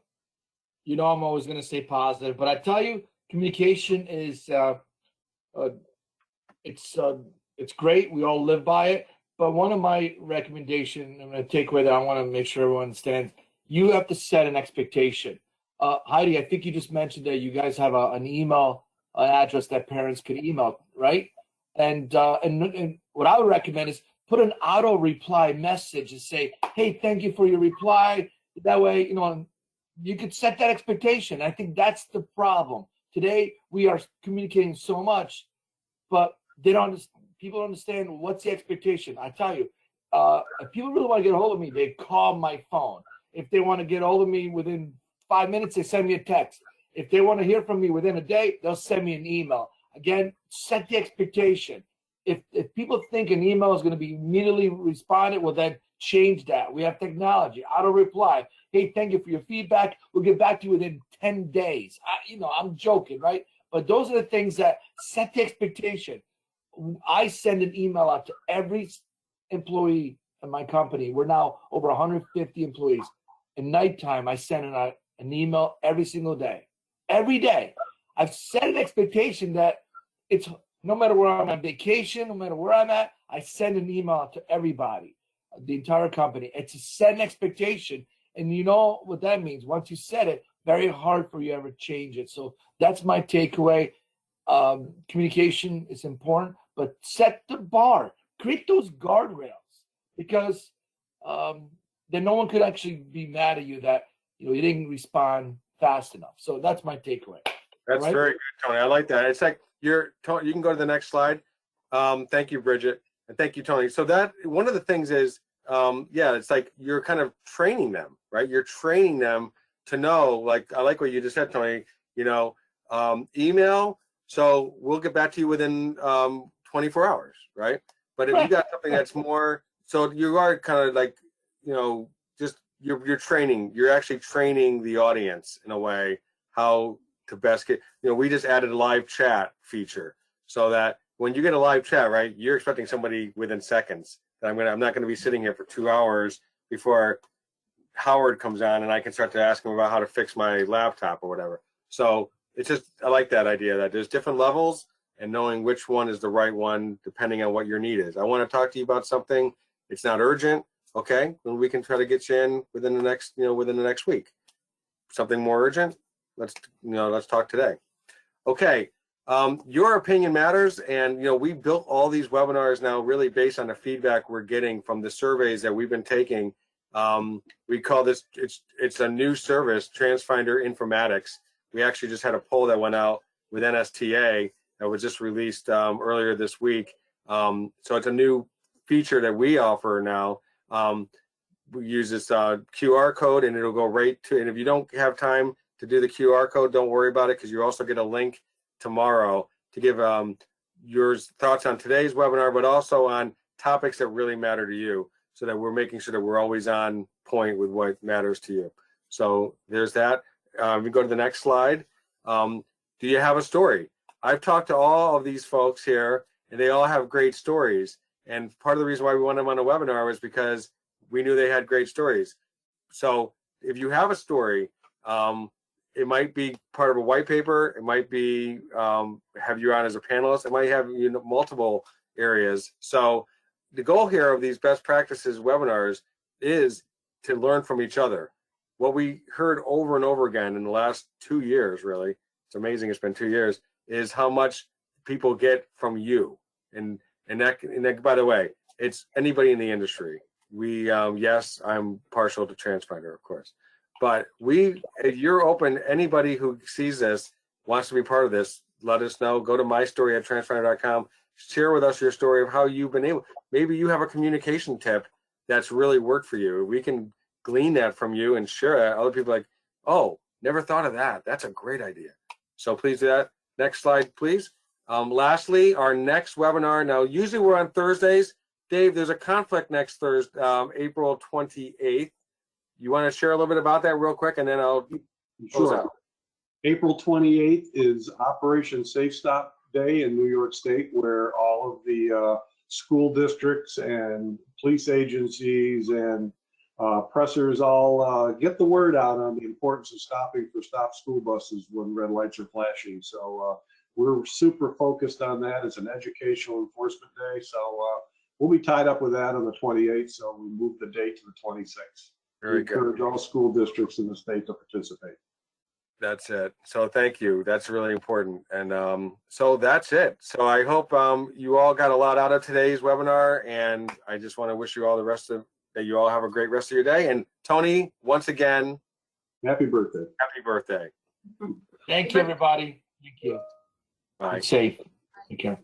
always going to stay positive, but I tell you, communication is it's great. We all live by it. But one of my recommendations, I'm going to take away that I want to make sure everyone understands, you have to set an expectation. Heidi, I think you just mentioned that you guys have an email address that parents could email, right? And what I would recommend is put an auto reply message and say, hey, thank you for your reply. That way, you could set that expectation. I think that's the problem. Today, we are communicating so much, but people don't understand what's the expectation. I tell you, if people really want to get a hold of me, they call my phone. If they want to get a hold of me within 5 minutes, they send me a text. If they want to hear from me within a day, they'll send me an email. Again, set the expectation. If people think an email is going to be immediately responded, well, then change that. We have technology, auto reply. Hey, thank you for your feedback. We'll get back to you within 10 days. I'm joking, right? But those are the things that set the expectation. I send an email out to every employee in my company. We're now over 150 employees. At nighttime, I send out an email every single day. Every day. I've set an expectation that it's no matter where I'm on vacation, no matter where I'm at, I send an email out to everybody, the entire company. It's a set an expectation. And you know what that means. Once you set it, very hard for you to ever change it. So that's my takeaway. Communication is important, but set the bar. Create those guardrails, because then no one could actually be mad at you that you didn't respond fast enough. So that's my takeaway. That's Right. very good, Tony. I like that. It's like you can go to the next slide. Thank you, Bridget. And thank you, Tony. So that one of the things is, yeah, it's like you're kind of training them, right? You're training them to know, like, I like what you just said, Tony, email. So we'll get back to you within 24 hours, right? But if you got something that's more, so you are kind of like, just you're training, you're actually training the audience in a way how to best get, we just added a live chat feature so that when you get a live chat, right, you're expecting somebody within seconds. That I'm not going to be sitting here for 2 hours before Howard comes on and I can start to ask him about how to fix my laptop or whatever. So it's just, I like that idea that there's different levels and knowing which one is the right one depending on what your need is. I want to talk to you about something. It's not urgent. Okay, then we can try to get you in within the next week. Something more urgent, let's talk today. Okay, your opinion matters, and we built all these webinars now really based on the feedback we're getting from the surveys that we've been taking. We call this, it's a new service, Transfinder Informatics. We actually just had a poll that went out with NSTA that was just released earlier this week. So it's a new feature that we offer now. We use this QR code and it'll go right to, and if you don't have time to do the QR code, don't worry about it because you also get a link tomorrow to give your thoughts on today's webinar, but also on topics that really matter to you so that we're making sure that we're always on point with what matters to you. So there's that. We go to the next slide. Do you have a story? I've talked to all of these folks here and they all have great stories. And part of the reason why we wanted them on a webinar was because we knew they had great stories. So if you have a story, it might be part of a white paper. It might be have you on as a panelist. It might have multiple areas. So the goal here of these best practices webinars is to learn from each other. What we heard over and over again in the last 2 years, really, it's amazing it's been 2 years, is how much people get from you. And that, by the way, it's anybody in the industry. We, yes, I'm partial to Transfinder, of course, but if you're open, anybody who sees this, wants to be part of this, let us know. Go to mystory@transfinder.com. Share with us your story of how you've been able, maybe you have a communication tip that's really worked for you. We can glean that from you and share it. Other people like, oh, never thought of that. That's a great idea. So please do that. Next slide, please. Lastly, our next webinar. Now, usually we're on Thursdays. Dave, there's a conflict next Thursday, April 28th. You want to share a little bit about that real quick, and then I'll close out. April 28th is Operation Safe Stop Day in New York State, where all of the school districts and police agencies and pressers all get the word out on the importance of stopping for stop school buses when red lights are flashing. So we're super focused on that. It's an educational enforcement day. So we'll be tied up with that on the 28th. So we moved the date to the 26th. Very we encourage all school districts in the state to participate. That's it. So thank you. That's really important. And so that's it. So I hope you all got a lot out of today's webinar. And I just want to wish you all that you all have a great rest of your day. And Tony, once again, happy birthday. Happy birthday. Thank you, everybody. Thank you. Bye. Be safe. Take care.